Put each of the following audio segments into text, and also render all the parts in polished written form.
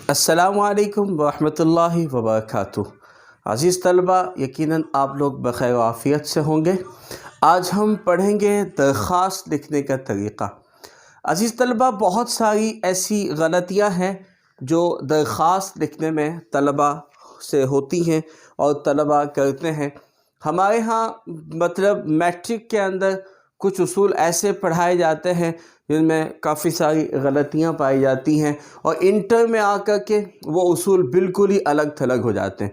السلام علیکم ورحمۃ اللہ وبرکاتہ۔ عزیز طلبہ، یقیناً آپ لوگ بخیر و عافیت سے ہوں گے۔ آج ہم پڑھیں گے درخواست لکھنے کا طریقہ۔ عزیز طلبہ، بہت ساری ایسی غلطیاں ہیں جو درخواست لکھنے میں طلبہ سے ہوتی ہیں اور طلبہ کرتے ہیں۔ ہمارے ہاں مطلب میٹرک کے اندر کچھ اصول ایسے پڑھائے جاتے ہیں جن میں کافی ساری غلطیاں پائی جاتی ہیں، اور انٹر میں آ کر کے وہ اصول بالکل ہی الگ تھلگ ہو جاتے ہیں۔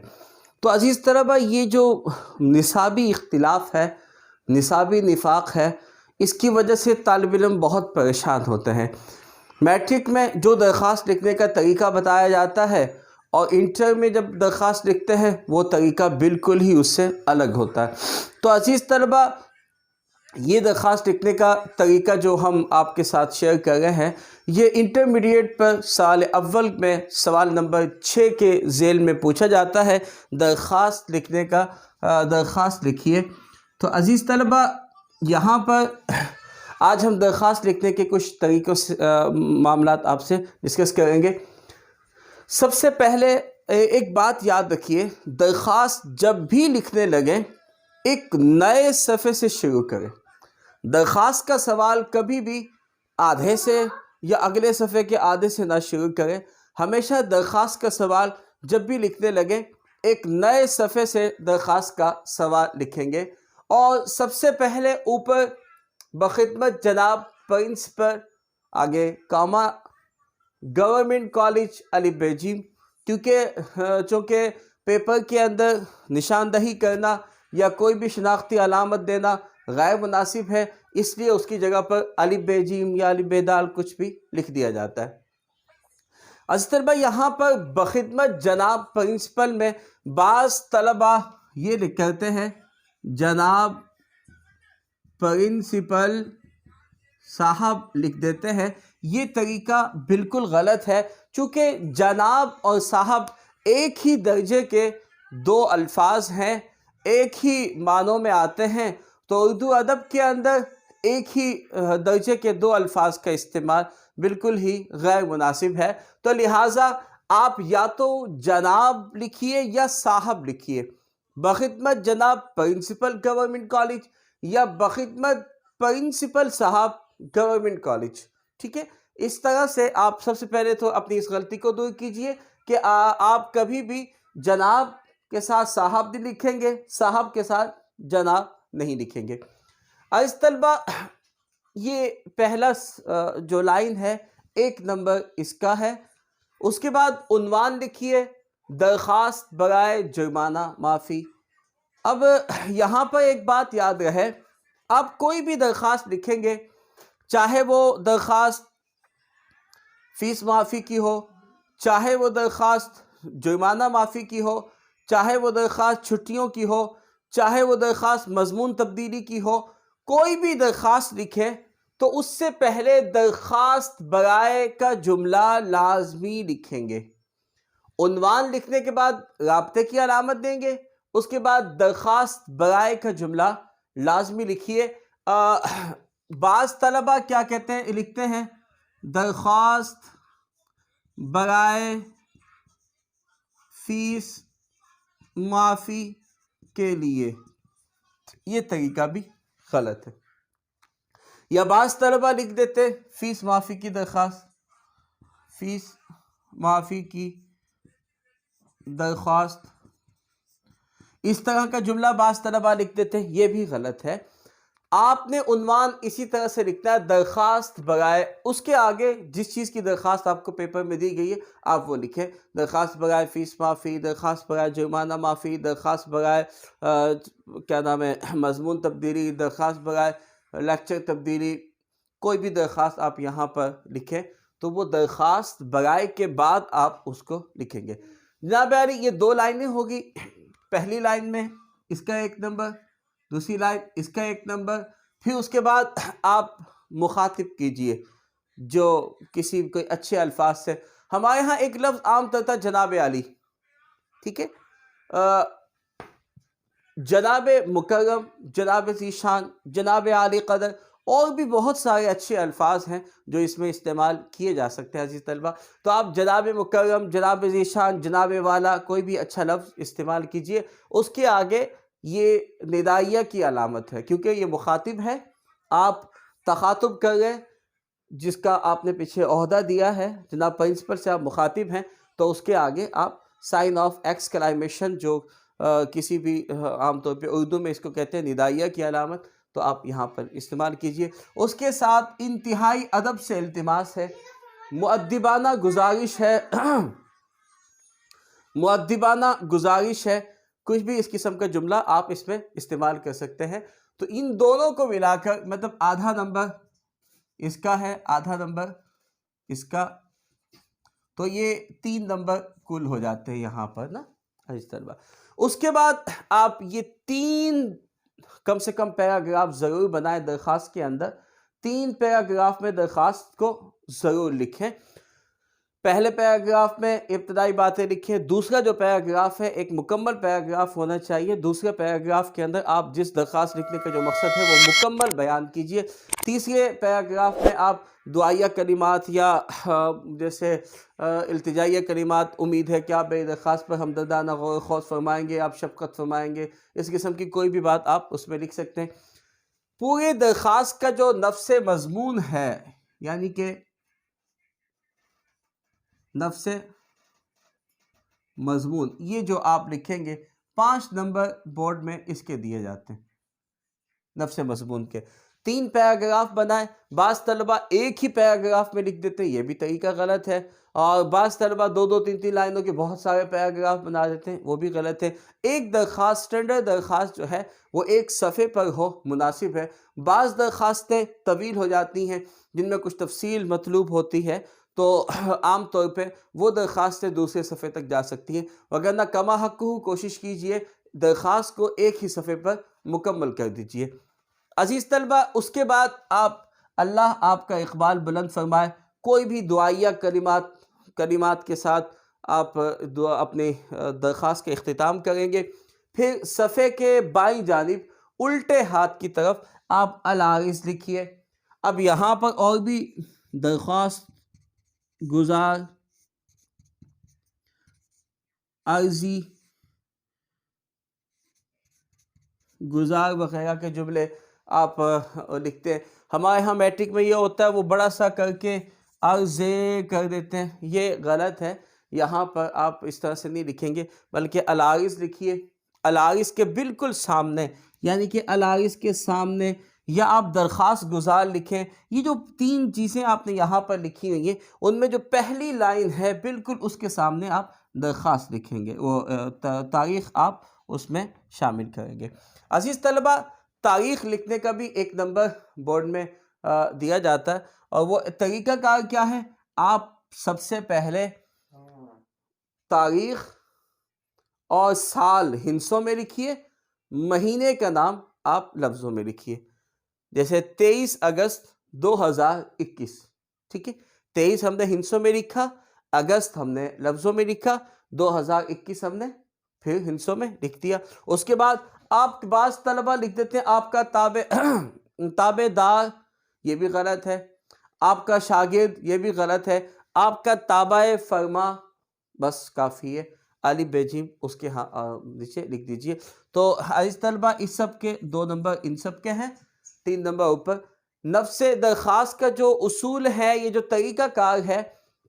تو عزیز طلبہ، یہ جو نصابی اختلاف ہے، نصابی نفاق ہے، اس کی وجہ سے طالب علم بہت پریشان ہوتے ہیں۔ میٹرک میں جو درخواست لکھنے کا طریقہ بتایا جاتا ہے اور انٹر میں جب درخواست لکھتے ہیں وہ طریقہ بالکل ہی اس سے الگ ہوتا ہے۔ تو عزیز طلبہ، یہ درخواست لکھنے کا طریقہ جو ہم آپ کے ساتھ شیئر کر رہے ہیں، یہ انٹرمیڈیٹ پر سال اول میں سوال نمبر 6 کے ذیل میں پوچھا جاتا ہے، درخواست لکھنے کا درخواست لکھیے۔ تو عزیز طلبہ، یہاں پر آج ہم درخواست لکھنے کے کچھ طریقوں سے معاملات آپ سے ڈسکس کریں گے۔ سب سے پہلے ایک بات یاد رکھیے، درخواست جب بھی لکھنے لگیں ایک نئے صفحے سے شروع کریں۔ درخواست کا سوال کبھی بھی آدھے سے یا اگلے صفحے کے آدھے سے نہ شروع کریں۔ ہمیشہ درخواست کا سوال جب بھی لکھنے لگیں ایک نئے صفحے سے درخواست کا سوال لکھیں گے، اور سب سے پہلے اوپر بخدمت جناب پرنسپل، آگے کاما، گورنمنٹ کالج علی بیجیم، چونکہ پیپر کے اندر نشاندہی کرنا یا کوئی بھی شناختی علامت دینا غیر مناسب ہے، اس لیے اس کی جگہ پر علی بیجیم یا علی بیدال کچھ بھی لکھ دیا جاتا ہے۔ عزیز طلبہ، یہاں پر بخدمت جناب پرنسپل میں بعض طلبہ یہ لکھ کرتے ہیں جناب پرنسپل صاحب لکھ دیتے ہیں۔ یہ طریقہ بالکل غلط ہے، چونکہ جناب اور صاحب ایک ہی درجے کے دو الفاظ ہیں، ایک ہی معنوں میں آتے ہیں، تو اردو ادب کے اندر ایک ہی درجے کے دو الفاظ کا استعمال بالکل ہی غیر مناسب ہے۔ تو لہٰذا آپ یا تو جناب لکھیے یا صاحب لکھیے، بخدمت جناب پرنسپل گورنمنٹ کالج یا بخدمت پرنسپل صاحب گورنمنٹ کالج، ٹھیک ہے؟ اس طرح سے آپ سب سے پہلے تو اپنی اس غلطی کو دور کیجئے کہ آپ کبھی بھی جناب کے ساتھ صاحب نہیں لکھیں گے، صاحب کے ساتھ جناب نہیں لکھیں گے۔ عزیز طلبہ، یہ پہلا جو لائن ہے 1 نمبر اس کا ہے۔ اس کے بعد عنوان لکھیے، درخواست برائے جرمانہ معافی۔ اب یہاں پر ایک بات یاد رہے، آپ کوئی بھی درخواست لکھیں گے، چاہے وہ درخواست فیس معافی کی ہو، چاہے وہ درخواست جرمانہ معافی کی ہو، چاہے وہ درخواست چھٹیوں کی ہو، چاہے وہ درخواست مضمون تبدیلی کی ہو، کوئی بھی درخواست لکھیں تو اس سے پہلے درخواست برائے کا جملہ لازمی لکھیں گے۔ عنوان لکھنے کے بعد رابطے کی علامت دیں گے، اس کے بعد درخواست برائے کا جملہ لازمی لکھیے۔ بعض طلبہ کیا کہتے ہیں، لکھتے ہیں درخواست برائے فیس معافی کے لیے، یہ طریقہ بھی غلط ہے۔ یا بعض طلبہ لکھ دیتے فیس معافی کی درخواست، فیس معافی کی درخواست، اس طرح کا جملہ بعض طلبہ لکھ دیتے ہیں، یہ بھی غلط ہے۔ آپ نے عنوان اسی طرح سے لکھنا ہے، درخواست برائے، اس کے آگے جس چیز کی درخواست آپ کو پیپر میں دی گئی ہے آپ وہ لکھیں۔ درخواست برائے فیس معافی، درخواست برائے جرمانہ معافی، درخواست برائے مضمون تبدیلی، درخواست برائے لیکچر تبدیلی، کوئی بھی درخواست آپ یہاں پر لکھیں تو وہ درخواست برائے کے بعد آپ اس کو لکھیں گے۔ جناب عالی، یہ 2 لائنیں ہوگی۔ پہلی لائن میں اس کا 1 نمبر، دوسری لائن اس کا 1 نمبر، پھر اس کے بعد آپ مخاطب کیجئے جو کسی کوئی اچھے الفاظ سے۔ ہمارے ہاں ایک لفظ عام طور تھا جناب عالی، ٹھیک ہے؟ جناب مکرم، جناب ذی شان، جناب عالی قدر، اور بھی بہت سارے اچھے الفاظ ہیں جو اس میں استعمال کیے جا سکتے ہیں عزیز طلبہ. تو آپ جناب مکرم، جناب ذیشان، جناب والا کوئی بھی اچھا لفظ استعمال کیجئے. اس کے آگے یہ ندائیہ کی علامت ہے، کیونکہ یہ مخاطب ہے، آپ تخاطب کر رہے، جس کا آپ نے پیچھے عہدہ دیا ہے جناب پرنسپل سے، آپ مخاطب ہیں، تو اس کے آگے آپ سائن آف ایکسکلائمیشن جو کسی بھی عام طور پہ اردو میں اس کو کہتے ہیں ندائیہ کی علامت، تو آپ یہاں پر استعمال کیجئے. اس کے ساتھ انتہائی ادب سے التماس ہے، مؤدبانہ گزارش ہے مؤدبانہ گزارش ہے، کچھ بھی اس قسم کا جملہ آپ اس میں استعمال کر سکتے ہیں. تو ان دونوں کو ملا کر مطلب آدھا نمبر اس کا ہے، آدھا نمبر اس کا، تو یہ 3 نمبر کل ہو جاتے ہیں یہاں پر نا عزیز طلبہ. اس کے بعد آپ یہ 3 کم سے کم پیراگراف ضرور بنائیں درخواست کے اندر. 3 پیراگراف میں درخواست کو ضرور لکھیں. پہلے پیراگراف میں ابتدائی باتیں لکھیں. دوسرا جو پیراگراف ہے ایک مکمل پیراگراف ہونا چاہیے. دوسرے پیراگراف کے اندر آپ جس درخواست لکھنے کا جو مقصد ہے وہ مکمل بیان کیجئے. تیسرے پیراگراف میں آپ دعائیہ کلمات یا جیسے التجائیہ کلمات، امید ہے کہ آپ میری درخواست پر ہمدردانہ غور و خوض فرمائیں گے، آپ شفقت فرمائیں گے، اس قسم کی کوئی بھی بات آپ اس میں لکھ سکتے ہیں. پورے درخواست کا جو نفس مضمون ہے، یعنی کہ نفس مضمون، یہ جو آپ لکھیں گے 5 نمبر بورڈ میں اس کے دیے جاتے ہیں. نفس مضمون کے 3 پیراگراف بنائیں. بعض طلبہ ایک ہی پیراگراف میں لکھ دیتے ہیں، یہ بھی طریقہ غلط ہے. اور بعض طلبہ 2 3 لائنوں کے بہت سارے پیراگراف بنا دیتے ہیں، وہ بھی غلط ہے. ایک درخواست، سٹینڈرڈ درخواست جو ہے وہ ایک صفحے پر ہو، مناسب ہے. بعض درخواستیں طویل ہو جاتی ہیں جن میں کچھ تفصیل مطلوب ہوتی ہے، تو عام طور پہ وہ درخواستیں دوسرے صفحے تک جا سکتی ہیں. وگرنہ کما حقہ کوشش کیجئے درخواست کو ایک ہی صفحے پر مکمل کر دیجئے. عزیز طلبہ، اس کے بعد اللہ آپ کا اقبال بلند فرمائے، کوئی بھی دعائیہ کلمات کے ساتھ آپ اپنی درخواست کے اختتام کریں گے. پھر صفحے کے بائیں جانب الٹے ہاتھ کی طرف آپ العارض لکھیے. اب یہاں پر اور بھی درخواست، گزار، عرضی، گزار وغیرہ کے جملے آپ لکھتے ہیں. ہمارے ہاں میٹرک میں یہ ہوتا ہے وہ بڑا سا کر کے عرضے کر دیتے ہیں، یہ غلط ہے. یہاں پر آپ اس طرح سے نہیں لکھیں گے بلکہ العارض لکھیے. العارض کے بالکل سامنے، یعنی کہ العارض کے سامنے، یا آپ درخواست گزار لکھیں. یہ جو 3 چیزیں آپ نے یہاں پر لکھی ہوئی ہیں، ان میں جو پہلی لائن ہے بالکل اس کے سامنے آپ درخواست لکھیں گے، وہ تاریخ آپ اس میں شامل کریں گے. عزیز طلبہ، تاریخ لکھنے کا بھی 1 نمبر بورڈ میں دیا جاتا ہے، اور وہ طریقہ کار کیا ہے؟ آپ سب سے پہلے تاریخ اور سال ہندسوں میں لکھیے، مہینے کا نام آپ لفظوں میں لکھیے. جیسے 23 اگست 2021، ٹھیک ہے، 23 ہم نے ہندسوں میں لکھا، اگست ہم نے لفظوں میں لکھا، 2021 ہم نے پھر ہندسوں میں لکھ دیا. اس کے بعد آپ بعض طلبہ لکھ دیتے ہیں آپ کا تابع دار، یہ بھی غلط ہے. آپ کا شاگرد، یہ بھی غلط ہے. آپ کا تابع فرما، بس کافی ہے، الف بے جیم اس کے نیچے لکھ دیجئے. تو عزیز طلبہ، اس سب کے 2 نمبر ان سب کے ہیں، 3 نمبر اوپر. نفس درخواست کا جو اصول ہے، یہ جو طریقہ کار ہے،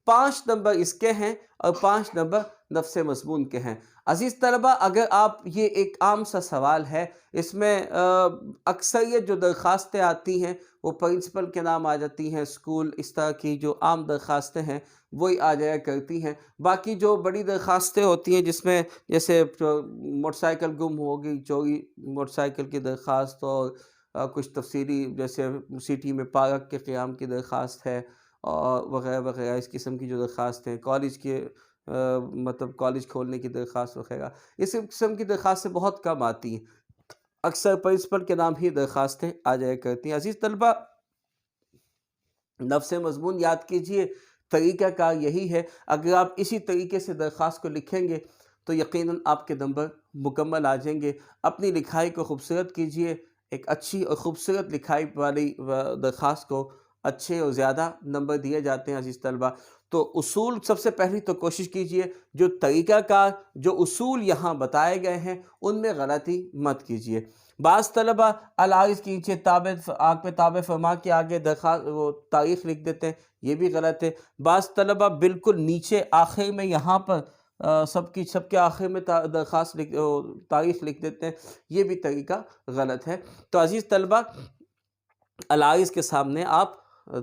5 نمبر اس کے ہیں اور 5 نمبر نفس مضمون کے ہیں. عزیز طلبہ، اگر آپ یہ ایک عام سا سوال ہے، اس میں اکثریت جو درخواستیں آتی ہیں وہ پرنسپل کے نام آ جاتی ہیں، اسکول، اس طرح کی جو عام درخواستیں ہیں وہی آ جایا کرتی ہیں. باقی جو بڑی درخواستیں ہوتی ہیں جس میں جیسے موٹر سائیکل گم ہو گئی، چوری موٹر سائیکل کی درخواست، اور کچھ تفصیلی جیسے سٹی میں پارک کے قیام کی درخواست ہے، اور وغیرہ وغیرہ اس قسم کی جو درخواستیں، کالج کے مطلب کالج کھولنے کی درخواست وغیرہ، اس قسم کی درخواستیں بہت کم آتی ہیں. اکثر پرنسپل کے نام ہی درخواستیں آ جایا کرتی ہیں. عزیز طلبہ، نفس مضمون یاد کیجئے، طریقہ کار یہی ہے. اگر آپ اسی طریقے سے درخواست کو لکھیں گے تو یقیناً آپ کے نمبر مکمل آ جائیں گے. اپنی لکھائی کو خوبصورت کیجئے. ایک اچھی اور خوبصورت لکھائی والی درخواست کو اچھے اور زیادہ نمبر دیے جاتے ہیں عزیز طلبہ۔ تو اصول سب سے پہلی تو کوشش کیجئے جو طریقہ کار، جو اصول یہاں بتائے گئے ہیں ان میں غلطی مت کیجئے۔ بعض طلبہ العارض کے نیچے آنکھ پہ تابع فرما کے آگے درخواست وہ تاریخ لکھ دیتے ہیں، یہ بھی غلط ہے۔ بعض طلبہ بالکل نیچے آخر میں یہاں پر سب کے آخر میں تاریخ لکھ دیتے ہیں، یہ بھی طریقہ غلط ہے۔ تو عزیز طلبہ، العارض کے سامنے آپ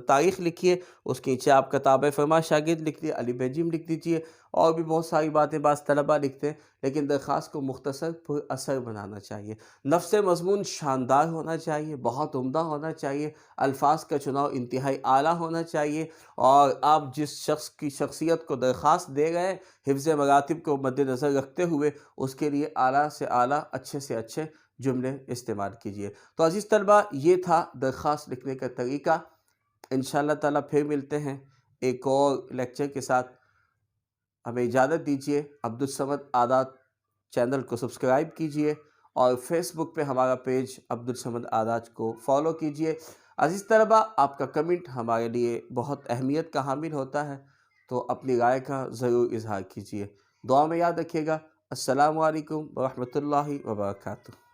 تاریخ لکھیے، اس کے نیچے آپ کا تابع فرما شاگرد لکھ دیے، علی بجیم لکھ دیجیے، اور بھی بہت ساری باتیں بعض طلبہ لکھتے ہیں، لیکن درخواست کو مختصر پر اثر بنانا چاہیے۔ نفس مضمون شاندار ہونا چاہیے، بہت عمدہ ہونا چاہیے، الفاظ کا چناؤ انتہائی اعلیٰ ہونا چاہیے، اور آپ جس شخص کی شخصیت کو درخواست دے گئے ہیں حفظ مراتب کو مد نظر رکھتے ہوئے اس کے لیے اعلیٰ سے اعلیٰ، اچھے سے اچھے جملے استعمال کیجیے۔ تو عزیز طلبہ، یہ تھا درخواست لکھنے کا طریقہ۔ انشاءاللہ تعالیٰ پھر ملتے ہیں ایک اور لیکچر کے ساتھ۔ ہمیں اجازت دیجیے۔ عبدالصمد عادات چینل کو سبسکرائب کیجیے اور فیس بک پہ ہمارا پیج عبدالصمد عادات کو فالو کیجیے۔ عزیز طلبہ، آپ کا کمنٹ ہمارے لیے بہت اہمیت کا حامل ہوتا ہے، تو اپنی رائے کا ضرور اظہار کیجیے۔ دعا میں یاد رکھیے گا۔ السلام علیکم ورحمۃ اللہ وبرکاتہ۔